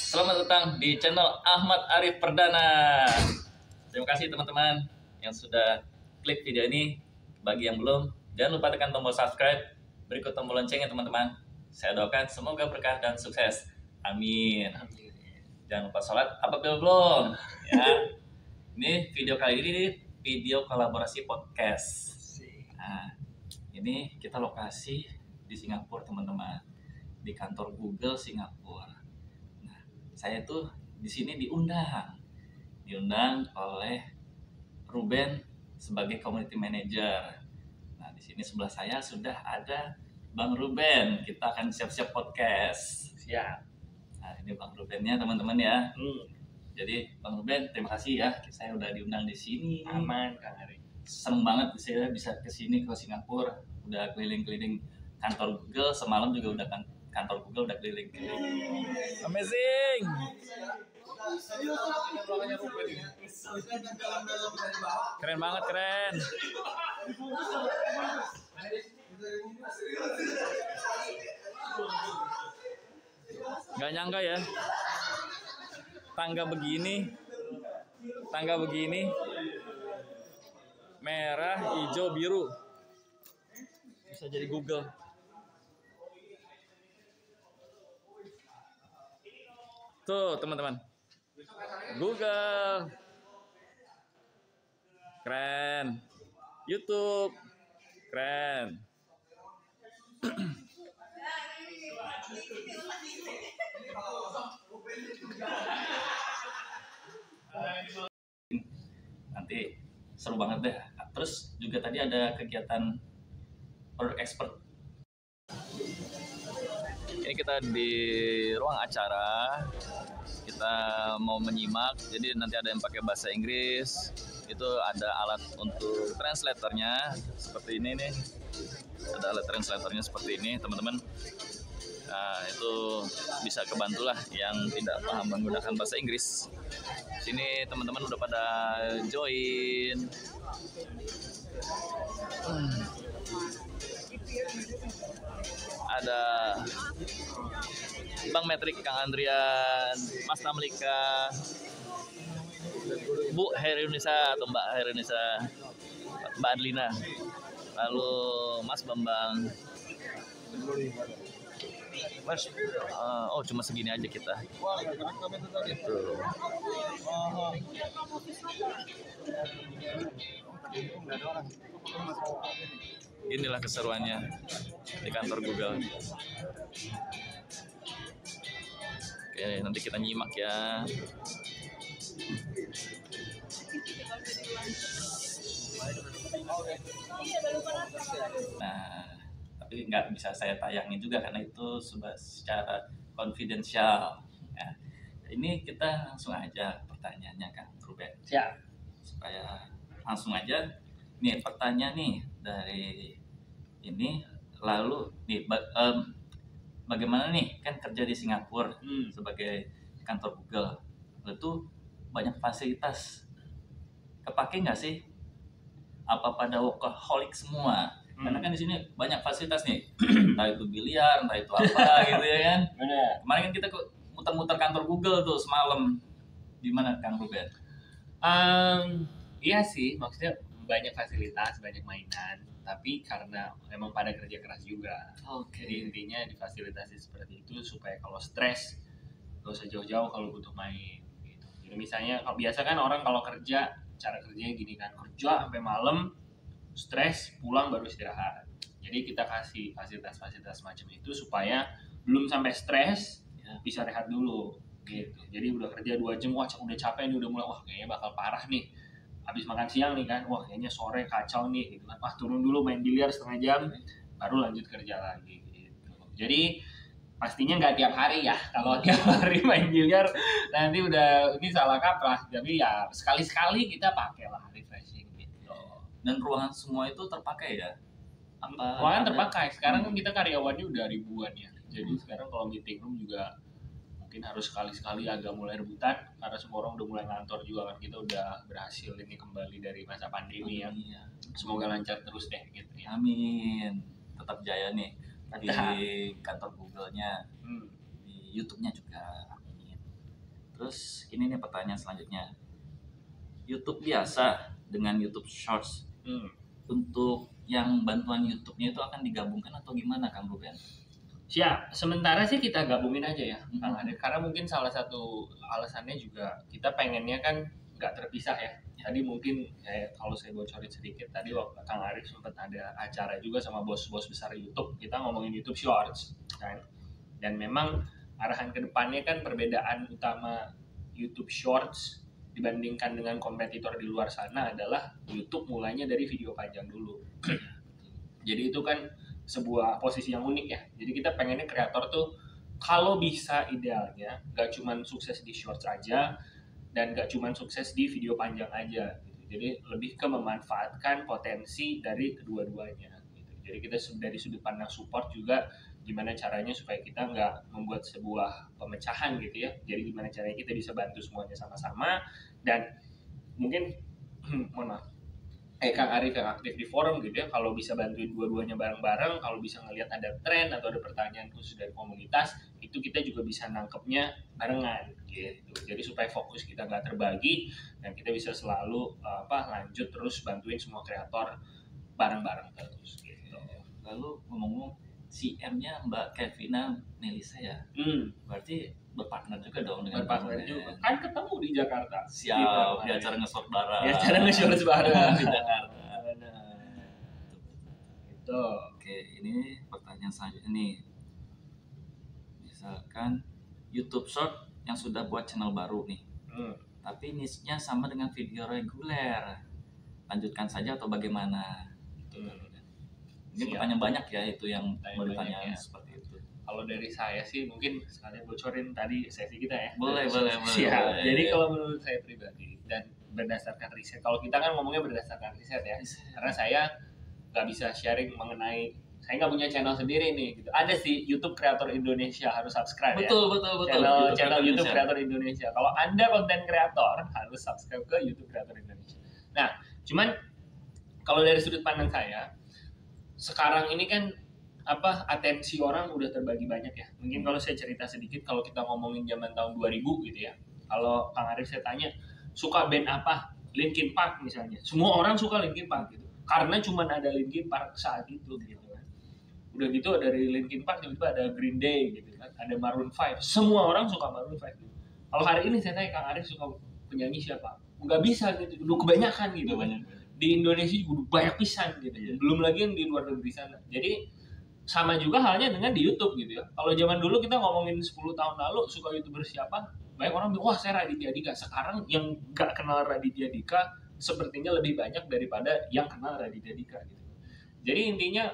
Selamat datang di channel Ahmad Arif Perdana. Terima kasih teman-teman yang sudah klik video ini. Bagi yang belum, jangan lupa tekan tombol subscribe, berikut tombol lonceng ya teman-teman. Saya doakan semoga berkah dan sukses. Amin. Jangan lupa sholat apabila belum. Ya. Ini video kali ini video kolaborasi podcast. Nah, ini kita lokasi di Singapura teman-teman, di kantor Google Singapura. Nah, saya tuh di sini diundang oleh Ruben sebagai community manager. Nah, di sini sebelah saya sudah ada Bang Ruben. Kita akan siap-siap podcast. Siap. Nah, ini Bang Rubennya teman-teman ya. Jadi Bang Ruben, terima kasih ya. Saya udah diundang di sini. Aman, Kang Ari. Seneng banget saya bisa ke sini ke Singapura. Udah keliling-keliling kantor Google, semalam juga udah kantor Google udah keliling-keliling. Amazing. Keren banget, keren. Gak nyangka ya, tangga begini, merah, hijau, biru, bisa jadi Google. Tuh teman-teman, Google, keren, YouTube, keren. Nanti seru banget deh. Terus juga tadi ada kegiatan product expert. Ini kita di ruang acara, kita mau menyimak. Jadi nanti ada yang pakai bahasa Inggris, itu ada alat untuk translatornya seperti ini nih. Ada alat translatornya seperti ini teman-teman. Nah, itu bisa kebantulah yang tidak paham menggunakan bahasa Inggris. Sini teman-teman udah pada join. Ada Bang Metrik, Kang Andrian, Mas Tamlika, Bu Herunisa atau Mbak Herunisa, Mbak Adlina, lalu Mas Bambang. Mas, oh cuma segini aja kita. Gitu. Inilah keseruannya di kantor Google. Oke, nanti kita nyimak ya. Nah, tapi nggak bisa saya tayangin juga karena itu secara konfidensial. Ya. Ini kita langsung aja pertanyaannya Kang Ruben. Siap. Supaya langsung aja. Nih pertanyaan nih dari ini, lalu nih bagaimana nih kan kerja di Singapura sebagai kantor Google, itu banyak fasilitas, kepake nggak sih? Apa pada workaholic semua? Karena kan di sini banyak fasilitas nih, entah itu biliar, entah itu apa gitu ya kan. Benar. Kemarin kan kita muter-muter kantor Google tuh semalam. Gimana Kang Ruben? Iya sih, maksudnya banyak fasilitas, banyak mainan, tapi karena memang pada kerja keras juga. Jadi intinya difasilitasi seperti itu supaya kalau stres gak usah jauh-jauh kalau butuh main gitu. Jadi misalnya kalau biasa kan orang kalau kerja, cara kerjanya gini kan, kerja sampai malam, stres, pulang baru istirahat. Jadi kita kasih fasilitas-fasilitas macam itu supaya belum sampai stres, bisa rehat dulu gitu. Jadi udah kerja 2 jam, wah udah capek nih, udah mulai, wah kayaknya bakal parah nih. Habis makan siang nih kan, wah kayaknya sore kacau nih gitu kan. Wah turun dulu main biliar setengah jam, baru lanjut kerja lagi gitu. Jadi pastinya nggak tiap hari ya. Kalau tiap hari main biliar nanti udah ini salah kaprah. Tapi ya sekali-sekali kita pakai lah refreshing gitu. Dan ruangan semua itu terpakai ya? Ruangan terpakai. Sekarang kan kita karyawannya udah ribuan ya. Jadi sekarang kalau meeting room juga mungkin harus sekali-sekali agak mulai rebutan karena semua orang udah mulai ngantor juga kan, kita udah berhasil ini kembali dari masa pandemi ya. Semoga lancar terus deh gitu ya. Amin. Tetap jaya nih di kantor Google-nya, di YouTube-nya juga. Amin. Terus ini nih pertanyaan selanjutnya. YouTube biasa dengan YouTube Shorts. Untuk yang bantuan YouTube-nya itu akan digabungkan atau gimana Kang Ruben? Siap. Sementara sih kita gabungin aja ya, Kang Arif. Karena mungkin salah satu alasannya juga kita pengennya kan nggak terpisah ya. Tadi mungkin kalau saya bocorin sedikit, tadi waktu Kang Arif sempat ada acara juga sama bos-bos besar YouTube. Kita ngomongin YouTube Shorts, kan? Dan memang arahan kedepannya kan perbedaan utama YouTube Shorts dibandingkan dengan kompetitor di luar sana adalah YouTube mulainya dari video panjang dulu. Jadi itu kan sebuah posisi yang unik ya. Jadi kita pengennya kreator tuh kalau bisa idealnya gak cuman sukses di shorts aja dan gak cuman sukses di video panjang aja gitu. Jadi lebih ke memanfaatkan potensi dari kedua-duanya gitu. Jadi kita dari sudut pandang support juga gimana caranya supaya kita nggak membuat sebuah pemecahan gitu ya. Jadi gimana caranya kita bisa bantu semuanya sama-sama dan mungkin mohon maaf Kang Arif yang aktif di forum gitu ya, kalau bisa bantuin dua-duanya bareng-bareng, kalau bisa ngelihat ada tren atau ada pertanyaan khusus dari komunitas, itu kita juga bisa nangkepnya barengan gitu. Jadi supaya fokus kita nggak terbagi dan kita bisa selalu lanjut terus bantuin semua kreator bareng-bareng terus gitu. Lalu ngomong-ngomong CM-nya Mbak Kevina Melisa ya, berarti berpartner juga dong dengan berpartner juga kan ketemu di Jakarta siap di acara nge-short bareng di acara nge-short bareng di Jakarta. Itu oke, ini pertanyaan selanjutnya nih, misalkan YouTube Short yang sudah buat channel baru nih, tapi niche-nya sama dengan video reguler, lanjutkan saja atau bagaimana? Ini pertanyaan banyak ya, itu yang mau ditanya seperti itu. Kalau dari saya sih mungkin sekalian bocorin tadi sesi kita ya. Boleh. Jadi kalau menurut saya pribadi dan berdasarkan riset, kalau kita kan ngomongnya berdasarkan riset ya, karena saya nggak bisa sharing mengenai, saya nggak punya channel sendiri nih. Gitu. Ada sih YouTube Creator Indonesia, harus subscribe betul. ya. Channel YouTube Creator Indonesia. Kalau Anda konten kreator harus subscribe ke YouTube Creator Indonesia. Nah, cuman kalau dari sudut pandang saya, sekarang ini kan atensi orang udah terbagi banyak ya. Mungkin kalau saya cerita sedikit, kalau kita ngomongin zaman tahun 2000 gitu ya. Kalau Kang Arif saya tanya, suka band apa? Linkin Park misalnya. Semua orang suka Linkin Park gitu. Karena cuma ada Linkin Park saat itu gitu kan. Udah gitu dari Linkin Park tiba-tiba ada Green Day gitu kan. Ada Maroon 5. Semua orang suka Maroon 5 gitu. Kalau hari ini saya tanya Kang Arif suka penyanyi siapa? Nggak bisa gitu. Udah kebanyakan gitu. Di Indonesia juga banyak pisan gitu. Belum lagi yang di luar negeri sana. Jadi sama juga halnya dengan di YouTube gitu ya. Kalau zaman dulu kita ngomongin 10 tahun lalu suka YouTuber siapa, banyak orang bilang, wah saya Raditya Dika. Sekarang yang gak kenal Raditya Dika sepertinya lebih banyak daripada yang kenal Raditya Dika gitu. Jadi intinya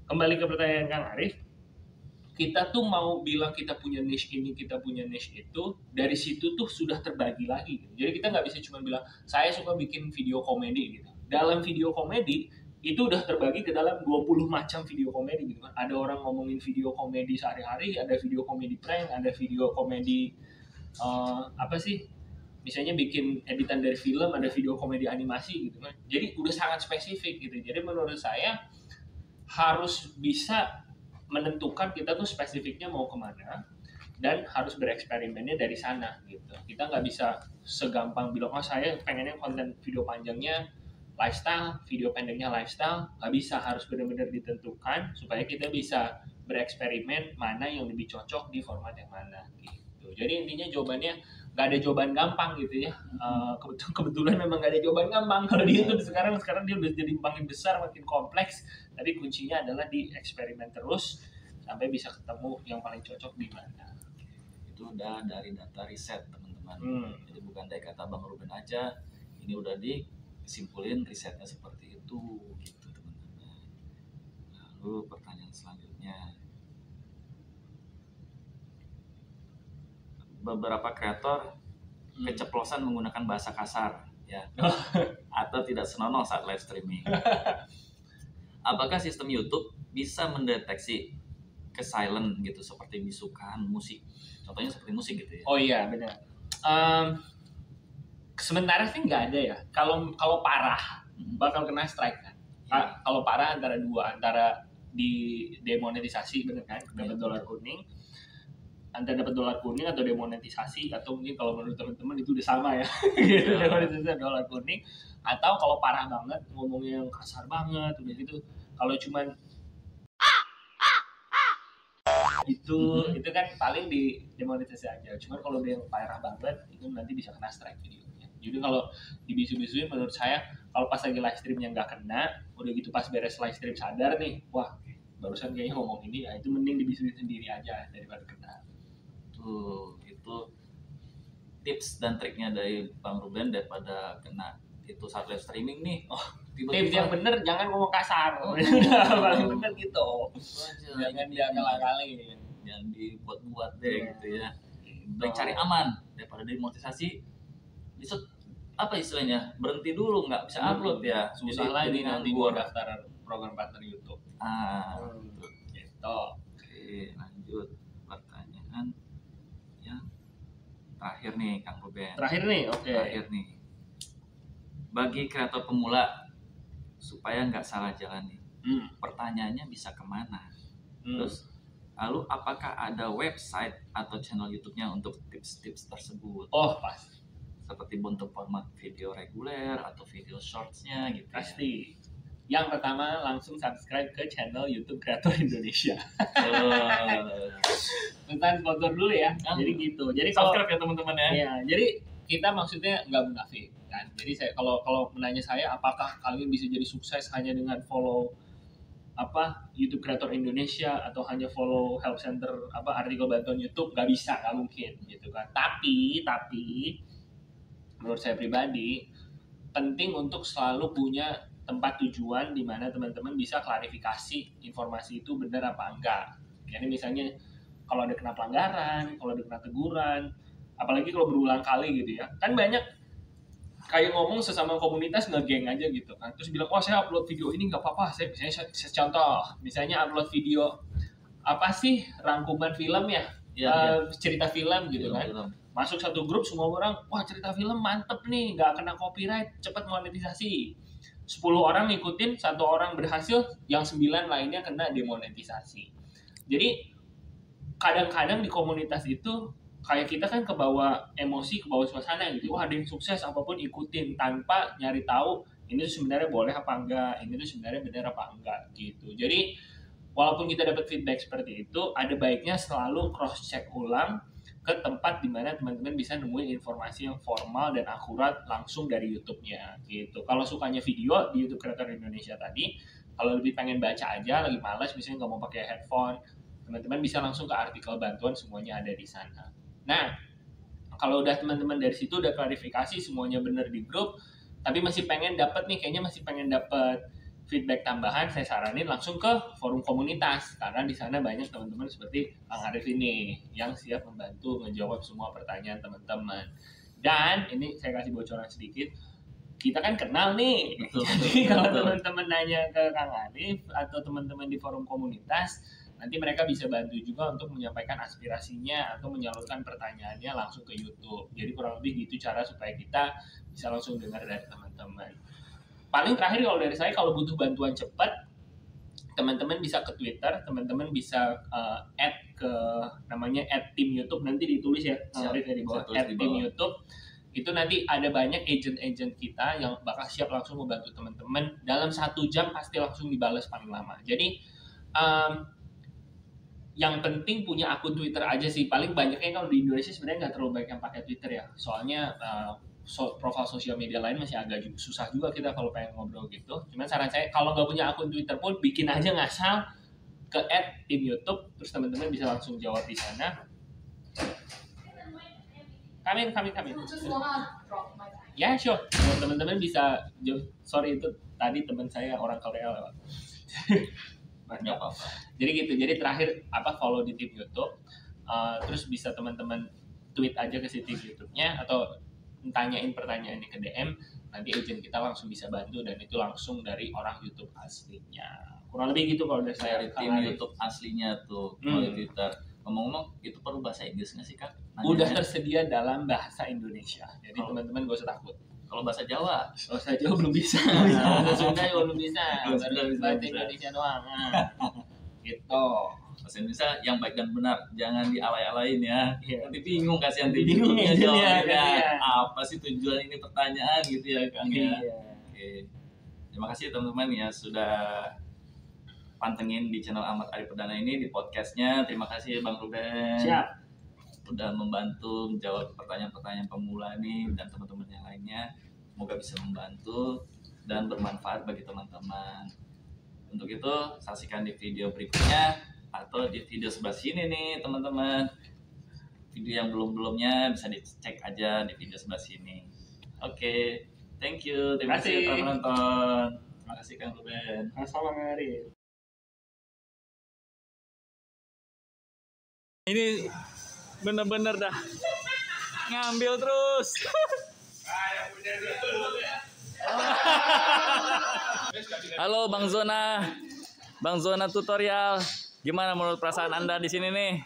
kembali ke pertanyaan Kang Arif, kita tuh mau bilang kita punya niche ini, kita punya niche itu, dari situ tuh sudah terbagi lagi gitu. Jadi kita nggak bisa cuma bilang saya suka bikin video komedi gitu. Dalam video komedi itu udah terbagi ke dalam 20 macam video komedi gitu kan. Ada orang ngomongin video komedi sehari-hari, ada video komedi prank, ada video komedi misalnya bikin editan dari film, ada video komedi animasi gitu kan. Jadi udah sangat spesifik gitu. Jadi menurut saya harus bisa menentukan kita tuh spesifiknya mau kemana dan harus bereksperimennya dari sana gitu. Kita nggak bisa segampang bilang, oh saya pengennya konten video panjangnya lifestyle, video pendeknya lifestyle, nggak bisa, harus benar-benar ditentukan supaya kita bisa bereksperimen mana yang lebih cocok di format yang mana gitu. Jadi intinya jawabannya nggak ada jawaban gampang gitu ya. Kebetulan memang nggak ada jawaban gampang kalau di YouTube sekarang dia udah jadi makin besar, makin kompleks. Tapi kuncinya adalah di eksperimen terus sampai bisa ketemu yang paling cocok di mana. Itu udah dari data riset teman-teman. Jadi bukan dari kata Bang Ruben aja, ini udah disimpulin risetnya seperti itu gitu teman-teman. Lalu pertanyaan selanjutnya, beberapa kreator keceplosan menggunakan bahasa kasar ya atau tidak senonoh saat live streaming. Apakah sistem YouTube bisa mendeteksi ke silent gitu seperti bisukan musik, contohnya seperti musik gitu ya? Oh iya benar. Sementara sih nggak ada ya. Kalau parah bakal kena strike kan. Kalau parah antara di demonetisasi bener kan, dapat dolar kuning. antara dapat dolar kuning atau demonetisasi, atau mungkin kalau menurut teman-teman itu udah sama ya gitu, demonetisasi atau dolar kuning, atau kalau parah banget ngomongnya yang kasar banget udah gitu, kalau cuman itu kan paling di demonetisasi aja. Cuman kalau dia yang parah banget itu nanti bisa kena strike videonya. Jadi kalau dibisu-bisuin menurut saya kalau pas lagi live streamnya nggak kena, udah gitu pas beres live stream sadar nih, wah barusan kayaknya ngomong ini, ya itu mending dibisuin sendiri aja daripada kena. Tuh, itu tips dan triknya dari Bang Ruben daripada kena itu saat live streaming nih. Oh, tips yang bener jangan ngomong kasar. Udah paling bener gitu. Jangan diakal-akali. Jangan dibuat-buat deh gitu ya. Baik, cari aman daripada demonetisasi. Bisa apa istilahnya? Berhenti dulu, nggak bisa upload ya. Susah lah ini nanti gua daftar program partner YouTube. Gitu. Oke, lanjut pertanyaan yang terakhir nih Kang Ruben. Terakhir nih, oke. Terakhir nih. Bagi kreator pemula supaya nggak salah jalan nih. Pertanyaannya bisa kemana? Terus lalu apakah ada website atau channel YouTube-nya untuk tips-tips tersebut? Oh, pas. Seperti bentuk format video reguler atau video shorts-nya gitu. Pasti. Yang pertama langsung subscribe ke channel YouTube Kreator Indonesia. Tentang sponsor dulu ya. Jadi gitu. Jadi subscribe ya teman-teman ya. Iya, jadi kita maksudnya nggak munafik kan. Jadi saya kalau menanya saya apakah kalian bisa jadi sukses hanya dengan follow YouTube Kreator Indonesia atau hanya follow help center artikel bantuan YouTube, nggak bisa, nggak mungkin gitu kan. Tapi menurut saya pribadi penting untuk selalu punya tempat tujuan di mana teman-teman bisa klarifikasi informasi itu benar apa enggak. Jadi misalnya kalau ada kena pelanggaran, kalau ada kena teguran, apalagi kalau berulang kali gitu ya. Kan banyak kayak ngomong sesama komunitas ngegeng aja gitu kan. Terus bilang, "Oh, saya upload video ini nggak apa-apa." Saya contoh, misalnya upload video rangkuman film ya, cerita film gitu kan. Masuk satu grup semua orang, "Wah, cerita film mantep nih, nggak kena copyright, cepat monetisasi." 10 orang ngikutin, 1 orang berhasil, yang 9 lainnya kena demonetisasi. Jadi kadang-kadang di komunitas itu kayak kita kan kebawa emosi, kebawa suasana gitu. Wah, ada yang sukses apapun ikutin tanpa nyari tahu ini tuh sebenarnya boleh apa enggak, ini tuh sebenarnya benar apa enggak gitu. Jadi walaupun kita dapat feedback seperti itu, ada baiknya selalu cross check ulang ke tempat di mana teman-teman bisa nemuin informasi yang formal dan akurat langsung dari YouTube-nya gitu. Kalau sukanya video di YouTube Kreator Indonesia tadi, kalau lebih pengen baca aja, lagi malas misalnya nggak mau pakai headphone, teman-teman bisa langsung ke artikel bantuan, semuanya ada di sana. Nah, kalau udah teman-teman dari situ udah klarifikasi semuanya benar di grup, tapi masih pengen dapat feedback tambahan, saya saranin langsung ke forum komunitas karena di sana banyak teman-teman seperti Kang Arif ini yang siap membantu menjawab semua pertanyaan teman-teman. Dan ini saya kasih bocoran sedikit, kita kan kenal nih. Jadi kalau teman-teman nanya ke Kang Arif atau teman-teman di forum komunitas, nanti mereka bisa bantu juga untuk menyampaikan aspirasinya atau menyalurkan pertanyaannya langsung ke YouTube. Jadi kurang lebih gitu cara supaya kita bisa langsung dengar dari teman-teman. Paling terakhir kalau dari saya, kalau butuh bantuan cepat, teman-teman bisa ke Twitter, teman-teman bisa add ke namanya @tim YouTube, nanti ditulis ya, di bawah @tim YouTube. Itu nanti ada banyak agent-agent kita yang bakal siap langsung membantu teman-teman. Dalam 1 jam pasti langsung dibalas paling lama. Jadi yang penting punya akun Twitter aja sih. Paling banyaknya kalau di Indonesia sebenarnya nggak terlalu banyak yang pakai Twitter ya. Soalnya profil sosial media lain masih agak susah juga kita kalau pengen ngobrol gitu. Cuman saran saya kalau nggak punya akun Twitter pun bikin aja ngasal ke @tim YouTube, terus teman-teman bisa langsung jawab di sana. Kami. Ya, sure. Teman-teman bisa, sorry itu tadi teman saya orang Korea lewat. Banyak apa. Jadi gitu. Jadi terakhir follow di tim YouTube. Terus bisa teman-teman tweet aja ke si tim YouTube-nya atau tanyain pertanyaannya ke DM, nanti agent kita langsung bisa bantu dan itu langsung dari orang YouTube aslinya. Kurang lebih gitu kalau dari saya. Dari tim YouTube aslinya tuh kalau di Twitter. Ngomong-ngomong, itu perlu bahasa Inggris nggak sih Kak? Udah tersedia dalam bahasa Indonesia, jadi teman-teman gak usah takut. Kalau bahasa Jawa? Bahasa Jawa belum bisa. Bahasa Sunda juga belum bisa. Bahasa Indonesia doang. Gitu. bahasa Indonesia yang baik dan benar, jangan dialay-alain ya. Iya. Nanti bingung kasihan Bingung ya, jawabnya. iya. Apa sih tujuan ini pertanyaan gitu ya Kang ya. Iya. Oke. Terima kasih teman-teman ya sudah pantengin di channel Ahmad Arif Perdana ini di podcastnya. Terima kasih Bang Ruben. Siap. Udah membantu menjawab pertanyaan-pertanyaan pemula nih dan teman-teman yang lainnya. Semoga bisa membantu dan bermanfaat bagi teman-teman. Untuk itu saksikan di video berikutnya atau di video sebelah sini nih teman-teman. Video yang belum-belumnya bisa dicek aja di video sebelah sini. Oke, thank you. Terima kasih telah menonton. Terima kasih Kang Ruben. Assalamualaikum Arif. Ini bener-bener dah ngambil terus. Halo Bang Zona tutorial. Gimana menurut perasaan Anda di sini nih?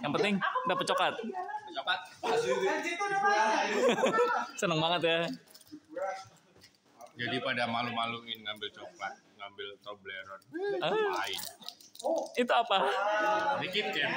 Yang penting dapat coklat. Coklat. Seneng banget ya. Jadi pada malu-maluin ngambil coklat, ngambil Toblerone, lain. Itu apa? Dikit kan?